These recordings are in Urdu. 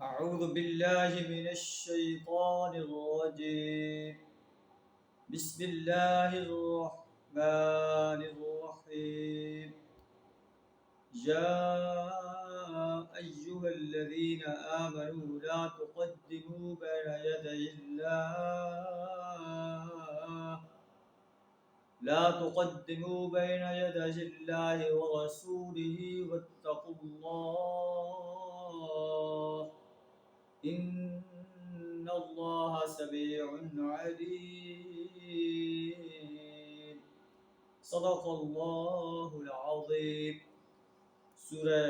أعوذ بالله من الشيطان الرجيم بسم الله الرحمن الرحيم يا أيها الذين آمنوا لا تقدموا بين يدي الله ورسوله واتقوا الله إن الله سميع عليم صدق اللہ العظیم۔ سورہ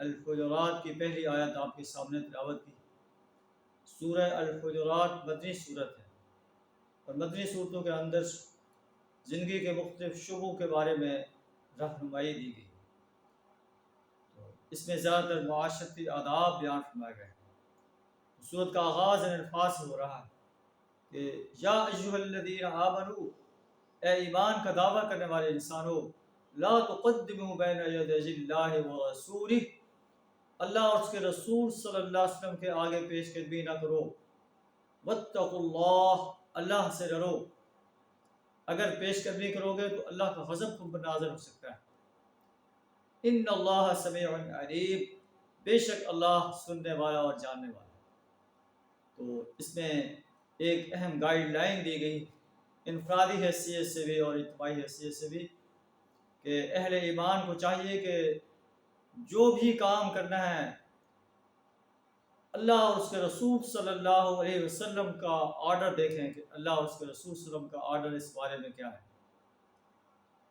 الحجرات کی پہلی آیت آپ کے سامنے تلاوت کی۔ سورہ الحجرات مدنی صورت ہے اور مدنی صورتوں کے اندر زندگی کے مختلف شعبوں کے بارے میں رہنمائی دی گئی۔ اس میں زیادہ تر معاشرتی آداب بیان فرمائے گئے۔ سورت کا آغاز ان الفاظ سے ہو رہا ہے کہ یا ایھا الذین آمنوا، اے ایمان کا دعویٰ کرنے والے انسانوں، لا تقدموا بین یدی اللہ ورسولہ، اللہ اور اس کے رسول صلی اللہ علیہ وسلم کے آگے پیش قدمی نہ کرو، واتقوا اللہ، اللہ سے ڈرو۔ اگر پیش قدمی کرو گے تو اللہ کا غضب تم پر نازل ہو سکتا ہے۔ ان اللہ سمیع علیم، بے شک اللہ سننے والا اور جاننے والا۔ تو اس میں ایک اہم گائیڈ لائن دی گئی، انفرادی حیثیت سے بھی اور اجتماعی حیثیت سے بھی، کہ اہل ایمان کو چاہیے کہ جو بھی کام کرنا ہے اللہ اور اس کے رسول صلی اللہ علیہ وسلم کا آرڈر دیکھیں کہ اللہ اور اس کے رسول صلی اللہ علیہ وسلم کا آرڈر اس بارے میں کیا ہے۔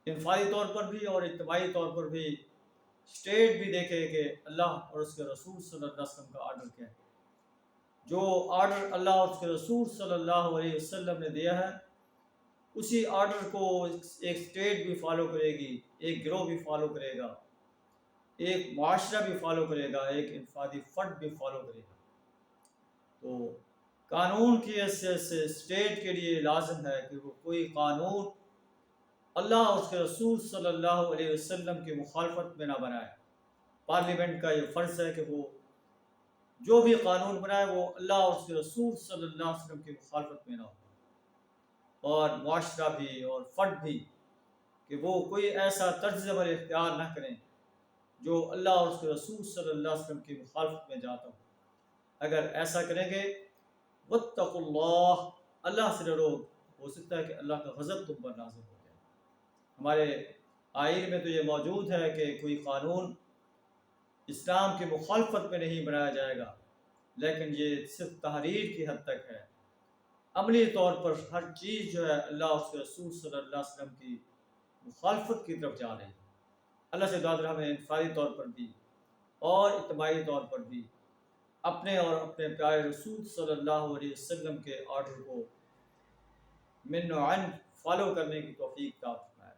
انفرادی طور پر بھی اور اجتماعی طور پر بھی اسٹیٹ بھی دیکھے کہ اللہ اور اس کے رسول صلی اللہ علیہ وسلم کا آرڈر کیا ہے۔ جو آرڈر اللہ اور اس کے رسول صلی اللہ علیہ وسلم نے دیا ہے اسی آرڈر کو ایک اسٹیٹ بھی فالو کرے گی، ایک گروہ بھی فالو کرے گا، ایک معاشرہ بھی فالو کرے گا، ایک انفرادی فرد بھی فالو کرے گا۔ تو قانون کی حیثیت سے اسٹیٹ کے لیے لازم ہے کہ وہ کوئی قانون اللہ اور اس کے رسول صلی اللہ علیہ وسلم کی مخالفت میں نہ بنائے۔ پارلیمنٹ کا یہ فرض ہے کہ وہ جو بھی قانون بنائے وہ اللہ اور اس کے رسول صلی اللہ علیہ وسلم کی مخالفت میں نہ ہو، اور معاشرہ بھی اور فرد بھی کہ وہ کوئی ایسا طرز عمل اختیار نہ کریں جو اللہ اور اس کے رسول صلی اللہ علیہ وسلم کی مخالفت میں جاتا ہو۔ اگر ایسا کریں گے واتقوا اللہ، اللہ سے ڈرو، ہو سکتا ہے کہ اللہ کا غضب تم پر نازل ہو جائے۔ ہمارے آئین میں تو یہ موجود ہے کہ کوئی قانون اسلام کی مخالفت میں نہیں بنایا جائے گا، لیکن یہ صرف تحریر کی حد تک ہے۔ عملی طور پر ہر چیز جو ہے اللہ اور اس کے رسول صلی اللہ علیہ وسلم کی مخالفت کی طرف جا رہی ہے۔ اللہ سے دعا ہمیں انفرادی طور پر بھی اور اجتماعی طور پر بھی اپنے اور اپنے پیارے رسول صلی اللہ علیہ وسلم کے آرڈر کو من و عن فالو کرنے کی توفیق عطا فرمائے،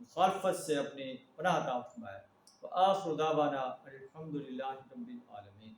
مخالفت سے اپنی پناہ عطا فرمائے۔ وآخر دعوانا الحمد للہ رب العالمین۔